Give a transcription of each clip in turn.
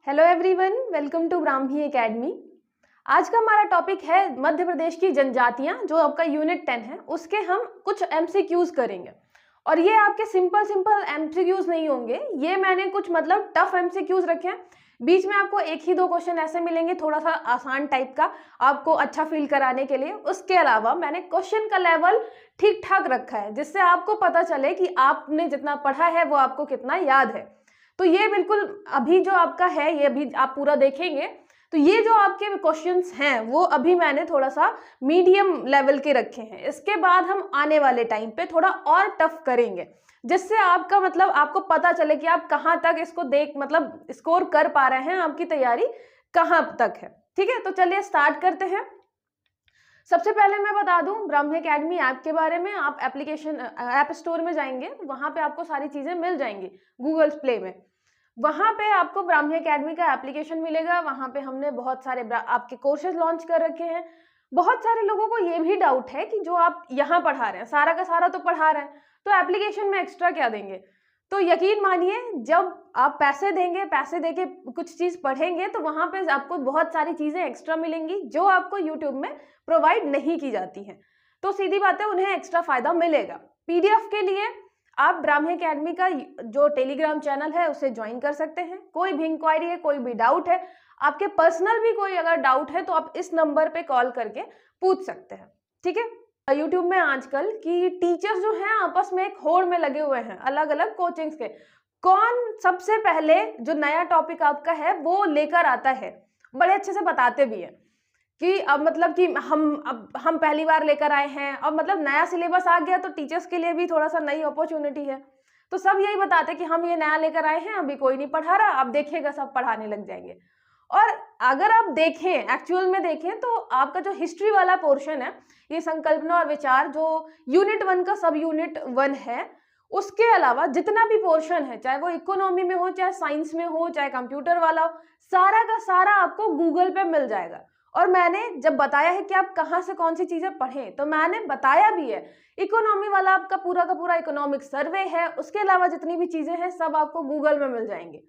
Hello everyone, welcome to Brahmi academy. आज का हमारा टॉपिक है मध्य प्रदेश की जनजातियां, जो आपका यूनिट 10 है, उसके हम कुछ एमसीक्यूज करेंगे। और ये आपके सिंपल एमसीक्यूज नहीं होंगे, ये मैंने कुछ मतलब टफ एमसीक्यूज रखे हैं। बीच में आपको एक ही दो क्वेश्चन ऐसे मिलेंगे थोड़ा सा आसान टाइप का, आपको अच्छा फील कराने के लिए। उसके अलावा मैंने क्वेश्चन का लेवल ठीक ठाक रखा है, जिससे आपको पता चले कि आपने जितना पढ़ा है वो आपको कितना याद है। तो ये बिल्कुल अभी जो आपका है, ये अभी आप पूरा देखेंगे तो ये जो आपके क्वेश्चंस हैं वो अभी मैंने थोड़ा सा मीडियम लेवल के रखे हैं। इसके बाद हम आने वाले टाइम पे थोड़ा और टफ करेंगे, जिससे आपका मतलब आपको पता चले कि आप कहाँ तक इसको मतलब स्कोर कर पा रहे हैं, आपकी तैयारी कहाँ तक है। ठीक है, तो चलिए स्टार्ट करते हैं। सबसे पहले मैं बता दूं ब्राह्मी एकेडमी ऐप के बारे में। आप एप्लीकेशन ऐप स्टोर में जाएंगे, वहां पे आपको सारी चीजें मिल जाएंगी। गूगल प्ले में वहां पे आपको ब्राह्मी एकेडमी का एप्लीकेशन मिलेगा। वहां पे हमने बहुत सारे आपके कोर्सेज लॉन्च कर रखे हैं। बहुत सारे लोगों को ये भी डाउट है कि जो आप यहाँ पढ़ा रहे हैं सारा का सारा तो पढ़ा रहे हैं, तो एप्लीकेशन में एक्स्ट्रा क्या देंगे। तो यकीन मानिए, जब आप पैसे देंगे, पैसे देके कुछ चीज पढ़ेंगे, तो वहां पे आपको बहुत सारी चीजें एक्स्ट्रा मिलेंगी जो आपको यूट्यूब में प्रोवाइड नहीं की जाती हैं। तो सीधी बात है, उन्हें एक्स्ट्रा फायदा मिलेगा। पीडीएफ के लिए आप ब्राह्मी एकेडमी का जो टेलीग्राम चैनल है उसे ज्वाइन कर सकते हैं। कोई भी इंक्वायरी है, कोई भी डाउट है, आपके पर्सनल भी कोई अगर डाउट है तो आप इस नंबर पे कॉल करके पूछ सकते हैं। ठीक है। यूट्यूब में आजकल की टीचर्स जो हैं आपस में एक होड़ में लगे हुए हैं, अलग अलग कोचिंग्स के। कौन सबसे पहले जो नया टॉपिक आपका है वो लेकर आता है, बड़े अच्छे से बताते भी है कि अब मतलब कि हम पहली बार लेकर आए हैं, अब मतलब नया सिलेबस आ गया तो टीचर्स के लिए भी थोड़ा सा नई अपॉर्चुनिटी है। तो सब यही बताते कि हम ये नया लेकर आए हैं, अभी कोई नहीं पढ़ा रहा, आप देखिएगा सब पढ़ाने लग जाएंगे। और अगर आप देखें, एक्चुअल में देखें, तो आपका जो हिस्ट्री वाला पोर्शन है, ये संकल्पना और विचार जो यूनिट 1 का सब यूनिट 1 है, उसके अलावा जितना भी पोर्शन है, चाहे वो इकोनॉमी में हो, चाहे साइंस में हो, चाहे कंप्यूटर वाला हो, सारा का सारा आपको गूगल पे मिल जाएगा। और मैंने जब बताया है कि आप कहाँ से कौन सी चीजें पढ़ें, तो मैंने बताया भी है। इकोनॉमी वाला आपका पूरा का पूरा इकोनॉमिक सर्वे है, उसके अलावा जितनी भी चीजें हैं सब आपको गूगल में मिल जाएंगे।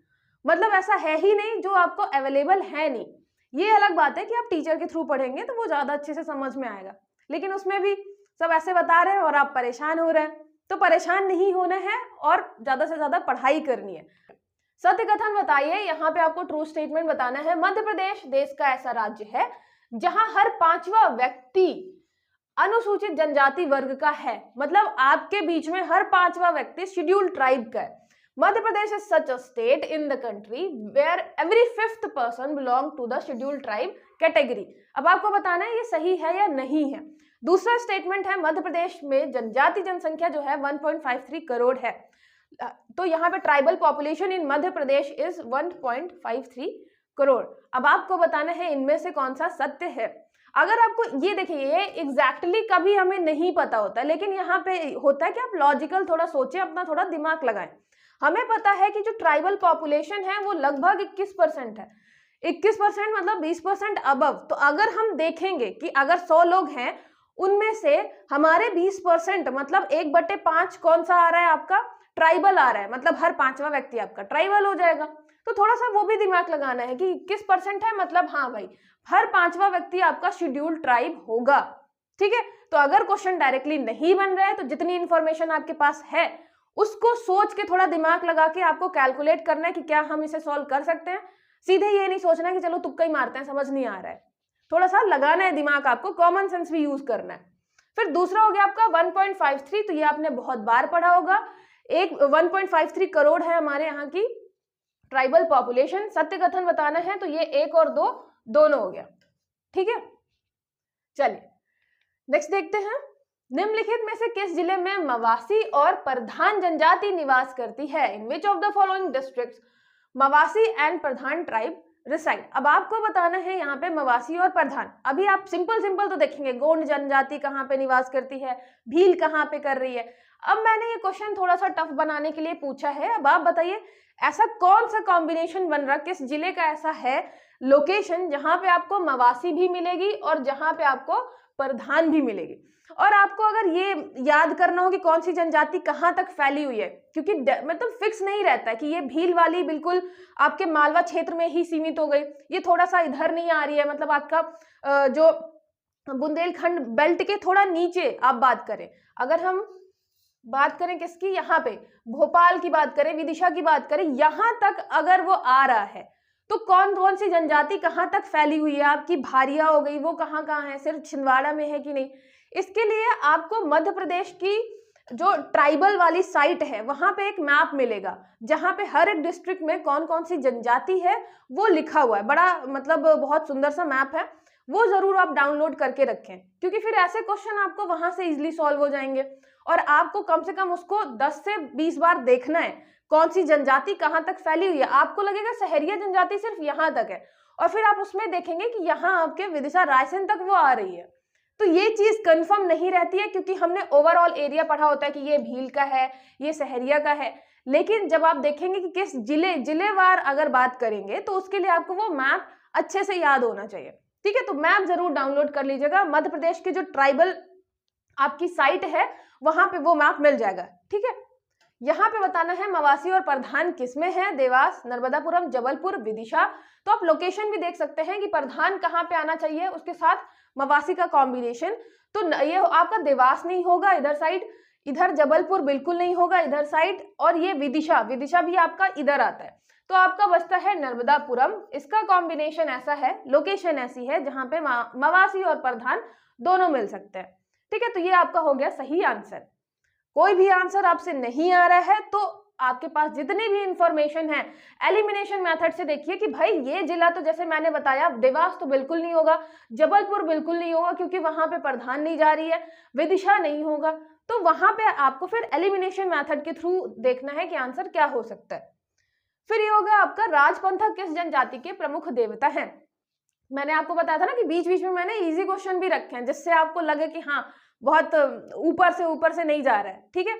मतलब ऐसा है ही नहीं जो आपको अवेलेबल है नहीं। ये अलग बात है कि आप टीचर के थ्रू पढ़ेंगे तो वो ज्यादा अच्छे से समझ में आएगा, लेकिन उसमें भी सब ऐसे बता रहे हैं और आप परेशान हो रहे हैं। तो परेशान नहीं होना है और ज्यादा से ज्यादा पढ़ाई करनी है। सत्य कथन बताइए, यहाँ पे आपको ट्रू स्टेटमेंट बताना है। मध्य प्रदेश देश का ऐसा राज्य है जहां हर 5वां व्यक्ति अनुसूचित जनजाति वर्ग का है। मतलब आपके बीच में हर 5वां व्यक्ति शेड्यूल्ड ट्राइब का है। Madhya Pradesh is such a state in the country where every 5th person belong to the scheduled tribe category. अब आपको बताना है ये सही है या नहीं है। दूसरा स्टेटमेंट है, मध्य प्रदेश में जनजाति जनसंख्या जो है 1.53 करोड़ है। तो यहाँ पे tribal population in Madhya Pradesh is 1.53 crore. अब आपको बताना है इनमें से कौन सा सत्य है। अगर आपको ये देखिए, ये एग्जैक्टली कभी हमें नहीं पता होता, लेकिन यहाँ पे होता है कि आप लॉजिकल थोड़ा सोचें, अपना थोड़ा दिमाग लगाएं। हमें पता है कि जो ट्राइबल पॉपुलेशन है वो लगभग 21% है। 21% मतलब 20% अबव। तो अगर हम देखेंगे कि अगर 100 लोग हैं, उनमें से हमारे 20% मतलब 1/5 कौन सा आ रहा है आपका, ट्राइबल आ रहा है। मतलब हर 5वां व्यक्ति आपका ट्राइबल हो जाएगा। तो थोड़ा सा वो भी दिमाग लगाना है कि 21% है, मतलब हाँ भाई, हर 5वां व्यक्ति आपका शेड्यूल्ड ट्राइब होगा। ठीक है। तो अगर क्वेश्चन डायरेक्टली नहीं बन रहा है तो जितनी इंफॉर्मेशन आपके पास है उसको सोच के थोड़ा दिमाग लगा के आपको कैलकुलेट करना है कि क्या हम इसे सॉल्व कर सकते हैं। सीधे ये नहीं सोचना कि चलो तुक्का ही मारते हैं, समझ नहीं आ रहा है। थोड़ा सा लगाना है दिमाग, आपको कॉमन सेंस भी यूज करना है। फिर दूसरा हो गया आपका 1.53, तो ये आपने बहुत बार पढ़ा होगा। 1.53 करोड़ है हमारे यहाँ की ट्राइबल पॉपुलेशन। सत्य कथन बताना है तो ये 1 और 2 दोनों हो गया। ठीक है, चलिए नेक्स्ट देखते हैं। निम्नलिखित में से किस जिले में मवासी और प्रधान जनजाति निवास करती है? In which of the following districts Mawasi and Pradhan tribe reside. अब आपको बताना है यहाँ पे मवासी और प्रधान। अभी आप सिंपल तो देखेंगे, गोंड जनजाति कहाँ पे निवास करती है, भील कहाँ पे कर रही है। अब मैंने ये क्वेश्चन थोड़ा सा टफ बनाने के लिए पूछा है। अब आप बताइए ऐसा कौन सा कॉम्बिनेशन बन रहा, किस जिले का ऐसा है लोकेशन जहां पे आपको मवासी भी मिलेगी और जहां पे आपको प्रधान भी मिलेगी। और आपको अगर ये याद करना हो कि कौन सी जनजाति कहाँ तक फैली हुई है, क्योंकि मतलब फिक्स नहीं रहता है कि ये भील वाली बिल्कुल आपके मालवा क्षेत्र में ही सीमित हो गई, ये थोड़ा सा इधर नहीं आ रही है, मतलब आपका जो बुंदेलखंड बेल्ट के थोड़ा नीचे आप बात करें, अगर हम बात करें किसकी, यहाँ पे भोपाल की बात करें, विदिशा की बात करें, यहाँ तक अगर वो आ रहा है तो कौन कौन सी जनजाति कहाँ तक फैली हुई है, आपकी भारिया हो गई, वो कहाँ कहाँ है, सिर्फ छिंदवाड़ा में है कि नहीं। इसके लिए आपको मध्य प्रदेश की जो ट्राइबल वाली साइट है वहां पे एक मैप मिलेगा, जहां पे हर एक डिस्ट्रिक्ट में कौन कौन सी जनजाति है वो लिखा हुआ है। बड़ा मतलब बहुत सुंदर सा मैप है, वो जरूर आप डाउनलोड करके रखें, क्योंकि फिर ऐसे क्वेश्चन आपको वहां से इजिली सॉल्व हो जाएंगे। और आपको कम से कम उसको 10 से 20 बार देखना है, कौन सी जनजाति कहाँ तक फैली हुई है। आपको लगेगा सहरिया जनजाति सिर्फ यहाँ तक है, और फिर आप उसमें देखेंगे कि यहाँ आपके विदिशा रायसेन तक वो आ रही है। तो ये चीज कंफर्म नहीं रहती है, क्योंकि हमने ओवरऑल एरिया पढ़ा होता है कि ये भील का है, ये सहरिया का है, लेकिन जब आप देखेंगे कि किस जिलेवार अगर बात करेंगे तो उसके लिए आपको वो मैप अच्छे से याद होना चाहिए। ठीक है, तो मैप जरूर डाउनलोड कर लीजिएगा, मध्य प्रदेश की जो ट्राइबल आपकी साइट है वहां पे वो मैप मिल जाएगा। ठीक है, यहाँ पे बताना है मवासी और प्रधान किसमें है, देवास, नर्मदापुरम, जबलपुर, विदिशा। तो आप लोकेशन भी देख सकते हैं कि प्रधान कहाँ पे आना चाहिए, उसके साथ मवासी का कॉम्बिनेशन। तो ये आपका देवास नहीं होगा इधर साइड, इधर जबलपुर बिल्कुल नहीं होगा इधर साइड, और ये विदिशा भी आपका इधर आता है। तो आपका बचता है नर्मदापुरम, इसका कॉम्बिनेशन ऐसा है, लोकेशन ऐसी है जहां पे मवासी और प्रधान दोनों मिल सकते हैं। ठीक है, तो ये आपका हो गया सही आंसर। कोई भी आंसर आपसे नहीं आ रहा है तो आपके पास जितनी भी इंफॉर्मेशन है एलिमिनेशन मेथड से देखिए कि भाई ये जिला तो जैसे मैंने बताया देवास तो बिल्कुल नहीं होगा, जबलपुर बिल्कुल नहीं होगा क्योंकि वहां पे प्रधान नहीं जा रही है, विदिशा नहीं होगा। तो वहां पे आपको फिर एलिमिनेशन मेथड के थ्रू देखना है कि आंसर क्या हो सकता है। फिर ये होगा आपका राजपंथक किस जनजाति के प्रमुख देवता हैं। मैंने आपको बताया था ना कि बीच बीच में मैंने इजी क्वेश्चन भी रखे हैं जिससे आपको लगे कि हाँ बहुत ऊपर से नहीं जा रहा है। ठीक है,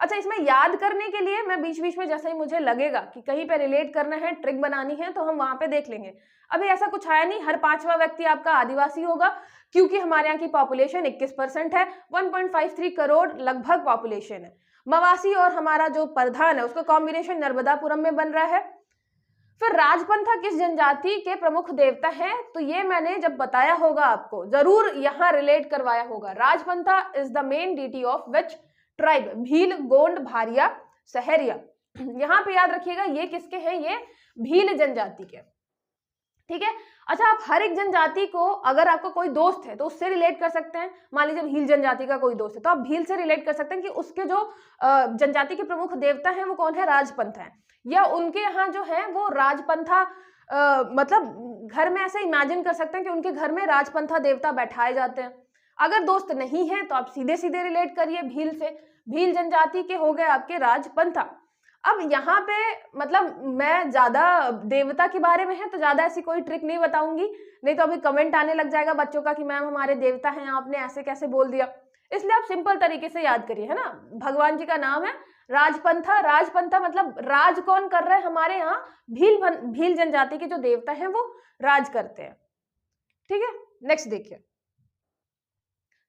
अच्छा इसमें याद करने के लिए मैं बीच बीच में जैसे ही मुझे लगेगा कि कहीं पे रिलेट करना है, ट्रिक बनानी है, तो हम वहां पे देख लेंगे। अभी ऐसा कुछ आया नहीं, हर 5वां व्यक्ति आपका आदिवासी होगा क्योंकि हमारे यहाँ की पॉपुलेशन 21% है, 1.53 करोड़ लगभग पॉपुलेशन है। मवासी और हमारा जो प्रधान है उसका कॉम्बिनेशन नर्मदापुरम में बन रहा है। फिर राजपंथा किस जनजाति के प्रमुख देवता हैं, तो ये मैंने जब बताया होगा आपको जरूर यहाँ रिलेट करवाया होगा। Rajpantha is the main deity of which tribe, Bhil, Gond, Bharia, Sahariya. यहाँ पे याद रखिएगा ये किसके हैं, ये भील जनजाति के। ठीक है, अच्छा आप हर एक जनजाति को अगर आपका कोई दोस्त है तो उससे रिलेट कर सकते हैं। मान लीजिए भील जनजाति का कोई दोस्त है तो आप भील से रिलेट कर सकते हैं कि उसके जो जनजाति के प्रमुख देवता हैं वो कौन है, राजपंथा है, या उनके यहाँ जो है वो राजपंथा मतलब घर में ऐसे इमेजिन कर सकते हैं कि उनके घर में राजपंथा देवता बैठाए जाते हैं। अगर दोस्त नहीं है तो आप सीधे सीधे रिलेट करिए भील से, भील जनजाति के हो गए आपके राजपंथा। अब यहाँ पे मतलब मैं ज्यादा देवता के बारे में है तो ज्यादा ऐसी कोई ट्रिक नहीं बताऊंगी, नहीं तो अभी कमेंट आने लग जाएगा बच्चों का कि मैम हमारे देवता हैं आपने ऐसे कैसे बोल दिया। इसलिए आप सिंपल तरीके से याद करिए, है ना, भगवान जी का नाम है राजपंथा। राजपंथा मतलब राज कौन कर रहा है, हमारे यहाँ भील जनजाति के जो देवता हैं वो राज करते हैं। ठीक है, नेक्स्ट देखिए,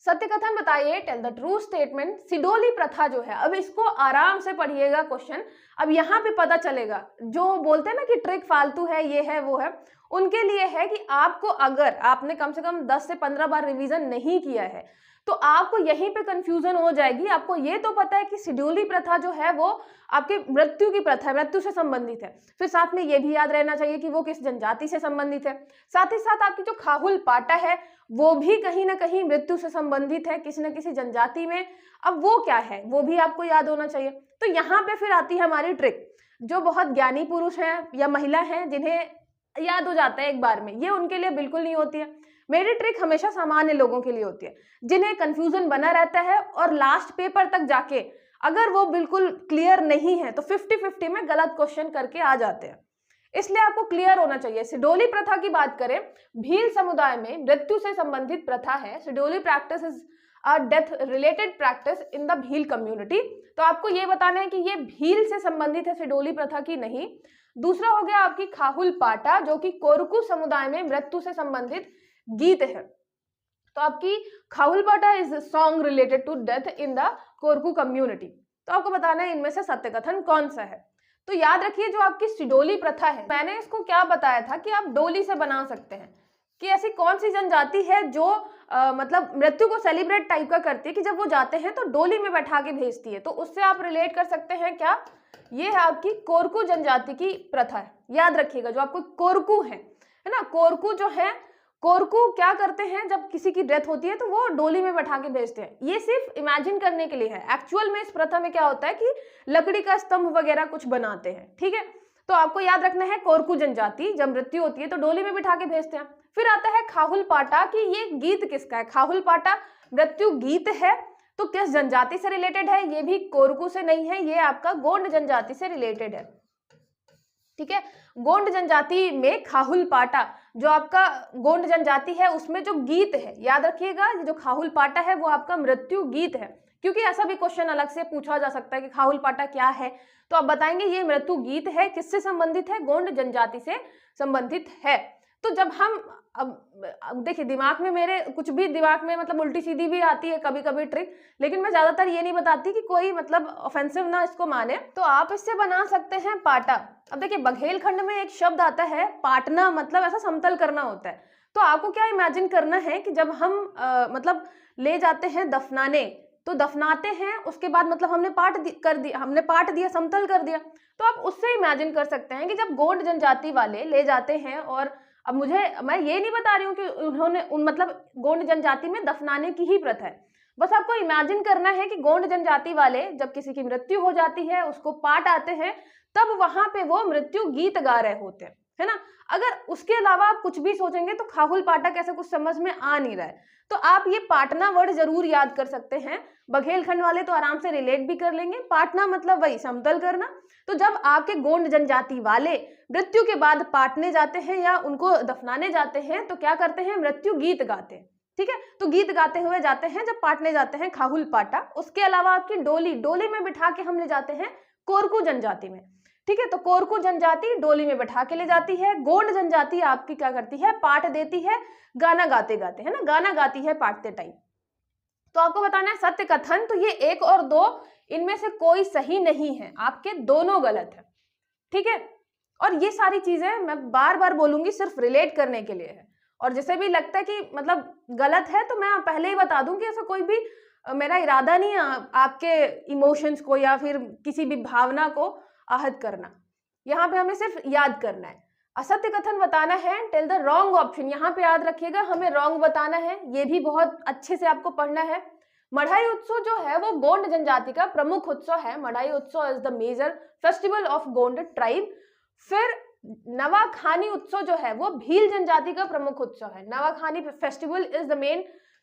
सत्य कथन बताइए, टेल द ट्रू स्टेटमेंट। सिडोली प्रथा जो है, अब इसको आराम से पढ़िएगा क्वेश्चन, अब यहाँ पे पता चलेगा। जो बोलते हैं ना कि ट्रिक फालतू है, ये है वो है, उनके लिए है कि आपको अगर आपने कम से कम 10 से 15 बार रिवीजन नहीं किया है तो आपको यहीं पे कंफ्यूजन हो जाएगी। आपको ये तो पता है कि सिडोली प्रथा जो है वो आपके मृत्यु की प्रथा है, मृत्यु से संबंधित है। फिर साथ में ये भी याद रहना चाहिए कि वो किस जनजाति से संबंधित है। साथ ही साथ आपकी जो खाहुल पाटा है वो भी कहीं ना कहीं मृत्यु से संबंधित है किसी न किसी जनजाति में। अब वो क्या है वो भी आपको याद होना चाहिए। तो यहाँ पे फिर आती है हमारी ट्रिक। जो बहुत ज्ञानी पुरुष हैं या महिला हैं जिन्हें याद हो जाता है एक बार में, ये उनके लिए बिल्कुल नहीं होती है। मेरी ट्रिक हमेशा सामान्य लोगों के लिए होती है जिन्हें कंफ्यूजन बना रहता है और लास्ट पेपर तक जाके अगर वो बिल्कुल क्लियर नहीं है तो 50-50 में गलत क्वेश्चन करके आ जाते हैं। इसलिए आपको क्लियर होना चाहिए। सिडोली प्रथा की बात करें, भील समुदाय में मृत्यु से संबंधित प्रथा है। Sidoli practice is a death related practice in the Bhil community. तो आपको ये बताना है कि ये भील से संबंधित है, सिडोली प्रथा की नहीं। दूसरा हो गया आपकी खाहुल पाटा जो कि कोरकू समुदाय में मृत्यु से संबंधित गीत है। तो आपकी Khahulpata is song related to death in the Korku community. तो आपको बताना है इनमें से सत्य कथन कौन सा है। तो याद रखिए जो आपकी सिडोली प्रथा है, मैंने इसको क्या बताया था कि आप डोली से बना सकते हैं, कि ऐसी कौन सी जनजाति है जो मतलब मृत्यु को सेलिब्रेट टाइप का करती है कि जब वो जाते हैं तो डोली में बैठा के भेजती है। तो उससे आप रिलेट कर सकते हैं क्या, ये है आपकी कोरकू जनजाति की प्रथा है। याद रखिएगा जो आपको कोरकू है ना, कोरकू जो है, कोरकू क्या करते हैं जब किसी की डेथ होती है तो वो डोली में बैठा के भेजते हैं। ये सिर्फ इमेजिन करने के लिए है, एक्चुअल में इस प्रथा में क्या होता है कि लकड़ी का स्तंभ वगैरह कुछ बनाते हैं, ठीक है। तो आपको याद रखना है कोरकू जनजाति जब मृत्यु होती है तो डोली में बिठा के भेजते हैं। फिर आता है खाहुलपाटा, कि ये गीत किसका है। खाहुलपाटा मृत्यु गीत है, तो किस जनजाति से रिलेटेड है, ये भी कोरकू से नहीं है, ये आपका गोंड जनजाति से रिलेटेड है, ठीक है। गोंड जनजाति में खाहुलपाटा, जो आपका गोंड जनजाति है उसमें जो गीत है, याद रखिएगा जो खाहुलपाटा है वो आपका मृत्यु गीत है, क्योंकि ऐसा भी क्वेश्चन अलग से पूछा जा सकता है कि खाहुलपाटा क्या है, तो आप बताएंगे ये मृत्यु गीत है। किससे संबंधित है, गोंड जनजाति से संबंधित है। तो जब हम अब देखिए दिमाग में मेरे कुछ भी दिमाग में मतलब उल्टी सीधी भी आती है कभी कभी ट्रिक, लेकिन मैं ज्यादातर ये नहीं बताती कि कोई मतलब ऑफेंसिव ना इसको माने। तो आप इससे बना सकते हैं पाटा। अब देखिए बघेलखंड में एक शब्द आता है पाटना, मतलब ऐसा समतल करना होता है। तो आपको क्या इमेजिन करना है कि जब हम मतलब ले जाते हैं दफनाने, तो दफनाते हैं उसके बाद मतलब हमने पाट दिया, समतल कर दिया। तो आप उससे इमेजिन कर सकते हैं कि जब गोंड जनजाति वाले ले जाते हैं, और अब मैं ये नहीं बता रही हूँ कि उन्होंने मतलब गोंड जनजाति में दफनाने की ही प्रथा है, बस आपको इमेजिन करना है कि गोंड जनजाति वाले जब किसी की मृत्यु हो जाती है उसको पाट आते हैं, तब वहां पे वो मृत्यु गीत गा रहे होते हैं, है ना। अगर उसके अलावा आप कुछ भी सोचेंगे तो खाहुलपाटा कैसे कुछ समझ में आ नहीं रहा है, तो आप ये पाटना वर्ड जरूर याद कर सकते हैं। बघेलखंड वाले तो आराम से रिलेट भी कर लेंगे, पाटना मतलब वही समतल करना। तो जब आपके गोंड जनजाति वाले मृत्यु के बाद पाटने जाते हैं या उनको दफनाने जाते हैं तो क्या करते हैं, मृत्यु गीत गाते हैं, ठीक है। तो गीत गाते हुए जाते हैं जब पाटने जाते हैं खाहुलपाटा। उसके अलावा आपकी डोली में बिठा के हम ले जाते हैं कोरकू जनजाति में, ठीक है। तो कोरकू जनजाति डोली में बैठा के ले जाती है, गोंड जनजाति आपकी क्या करती है, पाट देती है गाना गाते गाते, है ना, गाना गाती है पाटते टाइम। तो आपको बताना है सत्य कथन, तो ये 1 और 2 इनमें से कोई सही नहीं है, आपके दोनों गलत है, ठीक है। और ये सारी चीजें मैं बार बार बोलूंगी सिर्फ रिलेट करने के लिए है, और जिसे भी लगता है कि मतलब गलत है तो मैं पहले ही बता दूं कि ऐसा कोई भी मेरा इरादा नहीं है आपके इमोशंस को या फिर किसी भी भावना को आहत करना। यहाँ पे हमें सिर्फ याद करना है, असत्य कथन बताना है, टेल द रॉन्ग ऑप्शन। यहाँ पे याद रखिएगा हमें रॉन्ग बताना है, ये भी बहुत अच्छे से आपको पढ़ना है। मढ़ाई उत्सव जो है वो गोंड जनजाति का प्रमुख उत्सव है। मढ़ाई उत्सव is the major festival of Gond tribe. फिर नवाखानी उत्सव जो है वो भील जनजाति का प्रमुख उत्सव है। Nawakhani festival is the main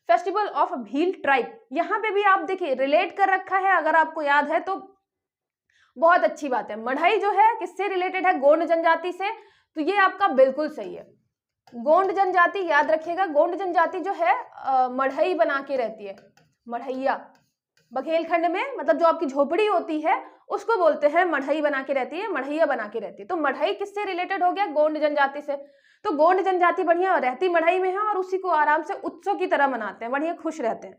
festival of Bhil tribe. यहाँ पे भी आप देखिए रिलेट कर रखा है, अगर आपको याद है तो बहुत अच्छी बात है। मढ़ाई जो है किससे रिलेटेड है, गोंड जनजाति से, तो ये आपका बिल्कुल सही है। गोंड जनजाति याद रखिएगा, गोंड जनजाति जो है मढ़ई बना के रहती है, मढ़ैया। बघेलखंड में मतलब जो आपकी झोपड़ी होती है उसको बोलते हैं मढ़ई बना के रहती है, मढ़ैया बना के रहती है। तो मढ़ई किससे रिलेटेड हो गया, गोंड जनजाति से। तो गोंड जनजाति बढ़िया रहती मढ़ई में है और उसी को आराम से उत्सव की तरह मनाते हैं, बढ़िया खुश रहते हैं।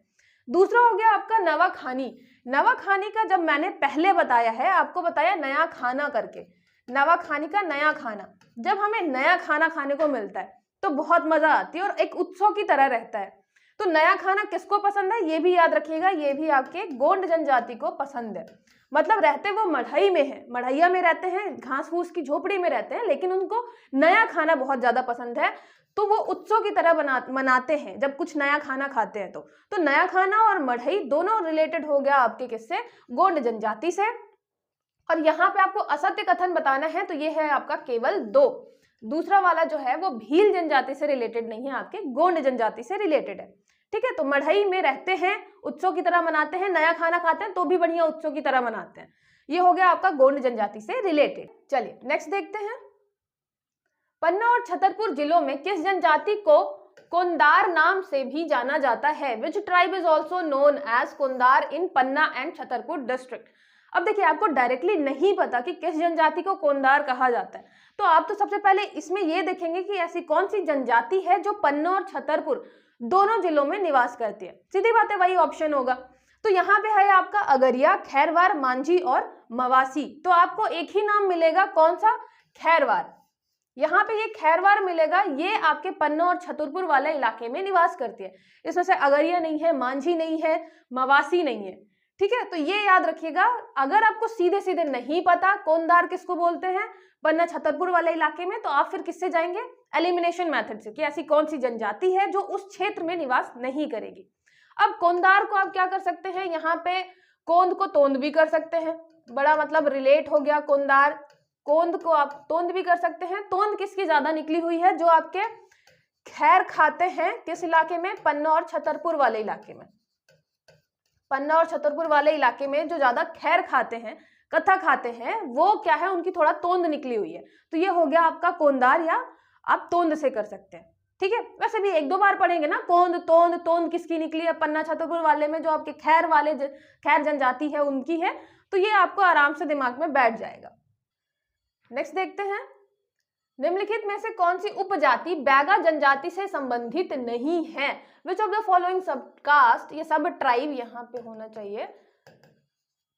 दूसरा हो गया आपका नवाखानी। नवाखानी का जब मैंने पहले बताया है, आपको बताया नया खाना करके, नवाखानी का नया खाना। जब हमें नया खाना खाने को मिलता है तो बहुत मजा आती है और एक उत्सव की तरह रहता है। तो नया खाना किसको पसंद है, ये भी याद रखिएगा, ये भी आपके गोंड जनजाति को पसंद है। मतलब रहते वो मढ़ई में है, मढ़ैया में रहते हैं, घास फूस की झोपड़ी में रहते हैं, लेकिन उनको नया खाना बहुत ज्यादा पसंद है, तो वो उत्सव की तरह मनाते हैं जब कुछ नया खाना खाते हैं। तो नया खाना और मढ़ई दोनों रिलेटेड हो गया आपके किससे, गोंड जनजाति से। और यहाँ पे आपको असत्य कथन बताना है, तो ये है आपका केवल 2। दूसरा वाला जो है वो भील जनजाति से रिलेटेड नहीं है, आपके गोंड जनजाति से रिलेटेड है, ठीक है। तो मढ़ई में रहते हैं, उत्सव की तरह मनाते हैं, नया खाना खाते हैं तो भी बढ़िया उत्सव की तरह मनाते हैं। ये हो गया आपका गोंड जनजाति से रिलेटेड। चलिए नेक्स्ट देखते हैं। पन्ना और छतरपुर जिलों में किस जनजाति को कोंदार नाम से भी जाना जाता है? Which tribe is also known as Kondar in Panna and Chhatarpur district. अब देखिए, आपको डायरेक्टली नहीं पता कि किस जनजाति को कोंदार कहा जाता है, तो आप तो सबसे पहले इसमें ये देखेंगे कि ऐसी कौन सी जनजाति है जो पन्ना और छतरपुर दोनों जिलों में निवास करती है। सीधी बात है, वही ऑप्शन होगा। तो यहाँ पे है आपका अगरिया, खैरवार, मांझी और मवासी। तो आपको एक ही नाम मिलेगा, कौन सा? खैरवार। यहाँ पे ये खैरवार मिलेगा, ये आपके पन्ना और छतरपुर वाले इलाके में निवास करती है। इसमें से अगरिया नहीं है, मांझी नहीं है, मवासी नहीं है। ठीक है, तो ये याद रखिएगा। अगर आपको सीधे सीधे नहीं पता कोंदार किसको बोलते हैं पन्ना छतरपुर वाले इलाके में, तो आप फिर किससे जाएंगे? एलिमिनेशन मेथड से, कि ऐसी कौन सी जनजाति है जो उस क्षेत्र में निवास नहीं करेगी। अब कोंदार को आप क्या कर सकते हैं, यहाँ पे कोंद को तोंद भी कर सकते हैं, बड़ा मतलब रिलेट हो गया कोंदार। कोंद को आप तोंद भी कर सकते हैं। तोंद किसकी ज्यादा निकली हुई है? जो आपके खैर खाते हैं, किस इलाके में? पन्ना और छतरपुर वाले इलाके में। पन्ना और छतरपुर वाले इलाके में जो ज्यादा खैर खाते हैं, कथा खाते हैं, वो क्या है? उनकी थोड़ा तोंद निकली हुई है। तो ये हो गया आपका कोंदार, या आप तोंद से कर सकते हैं। ठीक है, वैसे भी एक दो बार पढ़ेंगे ना, कोंद तोंद। तोंद किसकी निकली है? पन्ना छतरपुर वाले में जो आपके खैर वाले खैर जनजाति है उनकी है। तो ये आपको आराम से दिमाग में बैठ जाएगा। नेक्स्ट देखते हैं, निम्नलिखित में से कौन सी उपजाति बैगा जनजाति से संबंधित नहीं है? Which of the following sub caste, ये सब ट्राइब यहाँ पे होना चाहिए,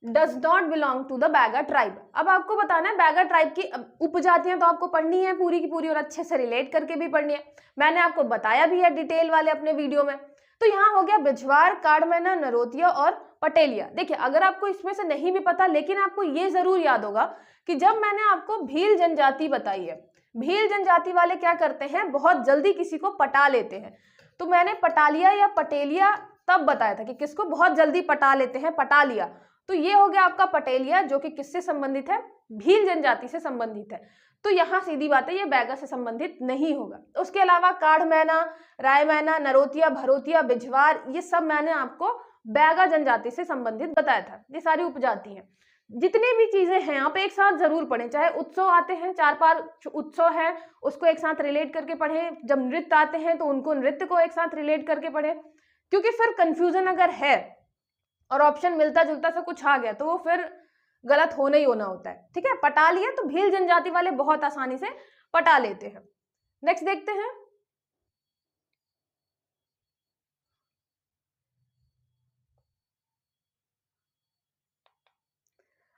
does not belong to the Baiga tribe. अब आपको बताना है बैगा ट्राइब की उपजातियां तो आपको पढ़नी है पूरी की पूरी, और अच्छे से रिलेट करके भी पढ़नी है। मैंने आपको बताया भी है डिटेल वाले अपने वीडियो में। तो यहाँ हो गया बिझवार, काड़मैना, नरोतिया और पटेलिया। देखिए, अगर आपको इसमें से नहीं भी पता, लेकिन आपको ये जरूर याद होगा कि जब मैंने आपको भील जनजाति बताई है, भील जनजाति वाले क्या करते हैं? बहुत जल्दी किसी को पटा लेते हैं। तो मैंने पटालिया या पटेलिया तब बताया था कि किसको बहुत जल्दी पटा लेते हैं, पटा लिया। तो ये हो गया आपका पटेलिया, जो कि किससे संबंधित है? भील जनजाति से संबंधित है। तो यहाँ सीधी बात है, ये बैगा से संबंधित नहीं होगा। उसके अलावा काढ़मैना, रायमैना, नरोतिया, भरोतिया, बिझवार, ये सब मैंने आपको बैगा जनजाति से संबंधित बताया था। ये सारी उपजाति हैं। जितनी भी चीजें हैं आप एक साथ जरूर पढ़ें। चाहे उत्सव आते हैं, 4-5 उत्सव है, उसको एक साथ रिलेट करके पढ़ें। जब नृत्य आते हैं तो उनको नृत्य को एक साथ रिलेट करके पढ़ें, क्योंकि फिर कंफ्यूजन अगर है और ऑप्शन मिलता जुलता सा कुछ आ गया तो वो फिर गलत होना ही होना होता है। ठीक है, पटा लिया तो भील जनजाति वाले बहुत आसानी से पटा लेते हैं। नेक्स्ट देखते हैं,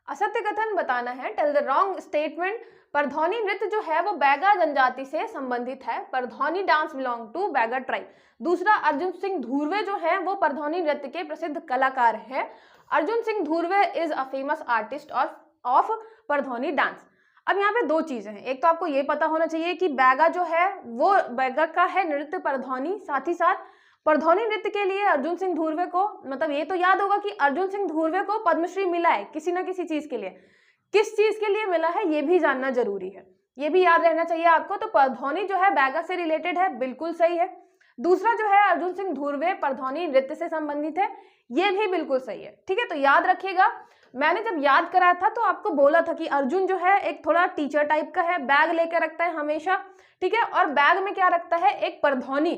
असत्य कथन बताना है। Tell the wrong statement. Pardhauni नृत्य जो है वो बैगा जनजाति से संबंधित है। Pardhauni dance belong to Baiga tribe. दूसरा, अर्जुन सिंह धूर्वे जो है वो परधौनी नृत्य के प्रसिद्ध कलाकार हैं। Arjun Singh Dhurve is a famous artist of Pardhauni dance. अब यहाँ पे दो चीजें हैं। एक तो आपको ये पता होना चाहिए कि बैगा जो है वो बैगा का है नृत्य परधौनी, साथ ही साथ परधौनी नृत्य के लिए अर्जुन सिंह धूर्वे को, मतलब ये तो याद होगा कि अर्जुन सिंह धूर्वे को पद्मश्री मिला है किसी ना किसी चीज के लिए। किस चीज के लिए मिला है ये भी जानना जरूरी है, ये भी याद रहना चाहिए आपको। तो परधौनी जो है बैगा से रिलेटेड है, बिल्कुल सही है। दूसरा जो है अर्जुन सिंह धूर्वे परधौनी नृत्य से संबंधित है, ये भी बिल्कुल सही है। ठीक है, तो याद रखिएगा। मैंने जब याद कराया था तो आपको बोला था कि अर्जुन जो है एक थोड़ा टीचर टाइप का है, बैग लेकर रखता है हमेशा। ठीक है, और बैग में क्या रखता है? एक परधौनी,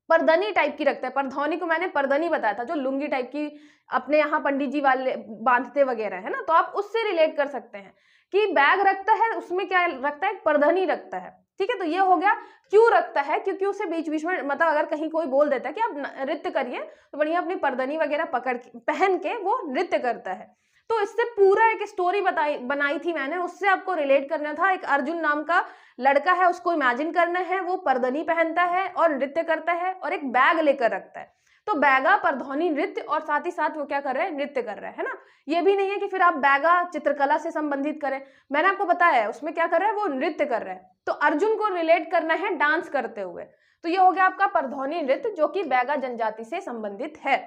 परदनी टाइप की रखता है। परधौनी को मैंने परदनी बताया था, जो लुंगी टाइप की अपने यहाँ पंडित जी वाले बांधते वगैरह है ना। तो आप उससे रिलेट कर सकते हैं कि बैग रखता है, उसमें क्या रखता है? एक परधनी रखता है। ठीक है, तो ये हो गया। क्यों रखता है? क्योंकि उसे बीच बीच में, मतलब अगर कहीं कोई बोल देता है कि आप नृत्य करिए, तो बढ़िया अपनी परदनी वगैरह पकड़ के पहन के वो नृत्य करता है। तो इससे पूरा एक स्टोरी बनाई थी मैंने, उससे आपको रिलेट करना था। एक अर्जुन नाम का लड़का है, उसको इमेजिन करना है, वो परदनी पहनता है और नृत्य करता है और एक बैग लेकर रखता है। तो बैगा परधौनी नृत्य, और साथ ही साथ वो क्या कर रहा है? नृत्य कर रहा है ना। ये भी नहीं है कि फिर आप बैगा चित्रकला से संबंधित करें, मैंने आपको बताया है उसमें क्या कर रहा है? वो नृत्य कर रहा है। तो अर्जुन को रिलेट करना है डांस करते हुए। तो ये हो गया आपका परधौनी नृत्य, जो कि बैगा जनजाति से संबंधित है।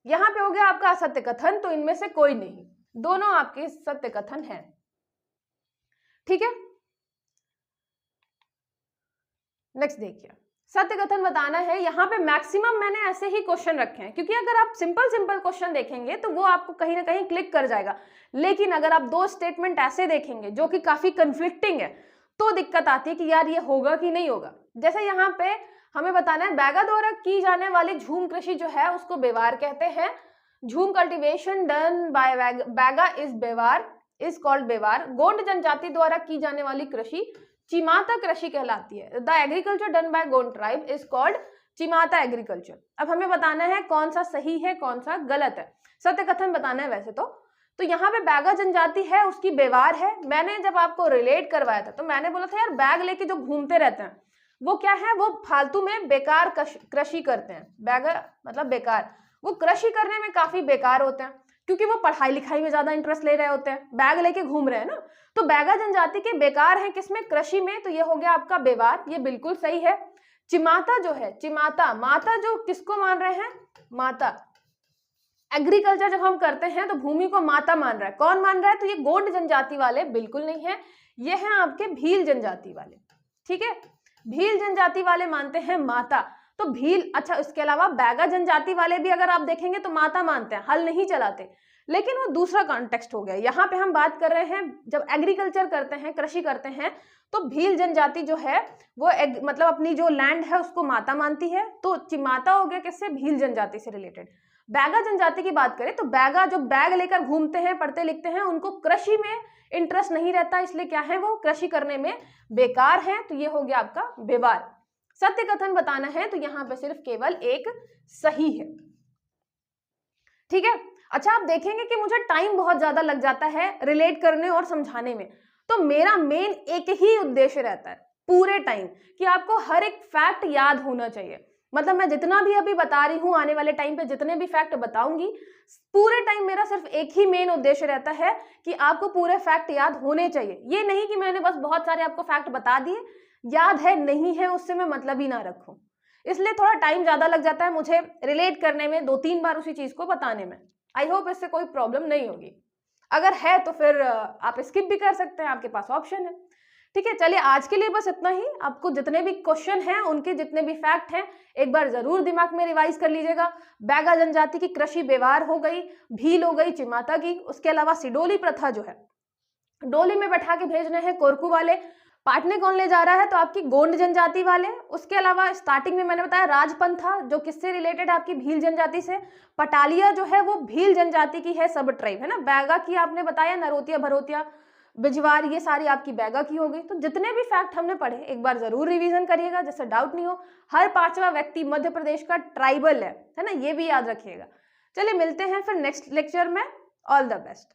यहाँ पे हो गया आपका असत्य कथन, तो इनमें से कोई नहीं, दोनों आपके सत्य कथन हैं। ठीक है, नेक्स्ट देखिए, सत्य कथन बताना है। यहाँ पे मैक्सिमम मैंने ऐसे ही क्वेश्चन रखे हैं, क्योंकि अगर आप सिंपल क्वेश्चन देखेंगे तो वो आपको कहीं ना कहीं क्लिक कर जाएगा। लेकिन अगर आप दो स्टेटमेंट ऐसे देखेंगे जो कि काफी कंफ्लिक्टिंग है, तो दिक्कत आती है कि यार ये होगा कि नहीं होगा। जैसे यहाँ पे हमें बताना है, बैगा द्वारा की जाने वाली झूम कृषि जो है उसको बेवार कहते हैं। Jhum cultivation done by Baiga is Bewar is called Bewar. Gond जनजाति द्वारा की जाने वाली कृषि चिमाता कृषि कहलाती है। The agriculture done by Gond tribe is called Chimata agriculture. अब हमें बताना है कौन सा सही है कौन सा गलत है, सत्य कथन बताना है वैसे तो यहाँ पे बैगा जनजाति है उसकी बेवार है। मैंने जब आपको रिलेट करवाया था तो मैंने बोला था यार बैग लेके जो घूमते रहते हैं वो क्या है, वो फालतू में बेकार कृषि करते हैं। बैगा मतलब बेकार, वो कृषि करने में काफी बेकार होते हैं क्योंकि वो पढ़ाई लिखाई में ज्यादा इंटरेस्ट ले रहे होते हैं, बैग लेके घूम रहे हैं ना। तो बैगा जनजाति के बेकार हैं किसमें, कृषि में, तो ये हो गया आपका बेवार, ये बिल्कुल सही है। चिमाता जो है, चिमाता माता जो किसको मान रहे हैं, माता। एग्रीकल्चर जब हम करते हैं तो भूमि को माता मान रहा है, कौन मान रहा है, तो ये गोंड जनजाति वाले बिल्कुल नहीं है, ये हैं आपके भील जनजाति वाले। ठीक है, भील जनजाति वाले मानते हैं माता। तो भील, अच्छा इसके अलावा बैगा जनजाति वाले भी अगर आप देखेंगे तो माता मानते हैं, हल नहीं चलाते, लेकिन वो दूसरा कॉन्टेक्स्ट हो गया। यहाँ पे हम बात कर रहे हैं जब एग्रीकल्चर करते हैं, कृषि करते हैं, तो भील जनजाति जो है वो मतलब अपनी जो लैंड है उसको माता मानती है। तो चिमाता हो गया किससे, भील जनजाति से रिलेटेड। बैगा जनजाति की बात करें तो बैगा जो बैग लेकर घूमते हैं, पढ़ते लिखते हैं, उनको कृषि में इंटरेस्ट नहीं रहता, इसलिए क्या है, वो कृषि करने में बेकार है। तो ये हो गया आपका बेवार। सत्य कथन बताना है तो यहाँ पे सिर्फ केवल एक सही है। ठीक है, अच्छा आप देखेंगे कि मुझे टाइम बहुत ज्यादा लग जाता है रिलेट करने और समझाने में, तो मेरा मेन एक ही उद्देश्य रहता है पूरे टाइम कि आपको हर एक फैक्ट याद होना चाहिए। मतलब मैं जितना भी अभी बता रही हूँ, आने वाले टाइम पे जितने भी फैक्ट बताऊंगी, पूरे टाइम मेरा सिर्फ एक ही मेन उद्देश्य रहता है कि आपको पूरे फैक्ट याद होने चाहिए। ये नहीं कि मैंने बस बहुत सारे आपको फैक्ट बता दिए, याद है नहीं है उससे मैं मतलब ही ना रखूं, इसलिए थोड़ा टाइम ज्यादा लग जाता है मुझे रिलेट करने में, 2-3 बार उसी चीज को बताने में। आई होप इससे कोई प्रॉब्लम नहीं होगी, अगर है तो फिर आप स्किप भी कर सकते हैं, आपके पास ऑप्शन है। ठीक है, चलिए आज के लिए बस इतना ही। आपको जितने भी क्वेश्चन हैं, उनके जितने भी फैक्ट हैं, एक बार जरूर दिमाग में रिवाइज कर लीजिएगा। बैगा जनजाति की कृषि बेवार हो गई, भील हो गई चिमाता की, उसके अलावा सिडोली प्रथा जो है, डोली में बैठा के भेजने हैं कोरकू वाले, पाटने कौन ले जा रहा है, तो आपकी गोंड जनजाति वाले। उसके अलावा स्टार्टिंग में मैंने बताया राजपंथ था जो किससे रिलेटेड, आपकी भील जनजाति से। पटालिया जो है वो भील जनजाति की है, सब ट्राइब है ना। बैगा की आपने बताया, नरोतिया, भरोतिया, बिजवार, ये सारी आपकी बैगा की हो गई। तो जितने भी फैक्ट हमने पढ़े एक बार जरूर रिवीजन करिएगा, जिससे डाउट नहीं हो। हर 5वां व्यक्ति मध्य प्रदेश का ट्राइबल है ना, ये भी याद रखिएगा। चलिए मिलते हैं फिर नेक्स्ट लेक्चर में। All the best.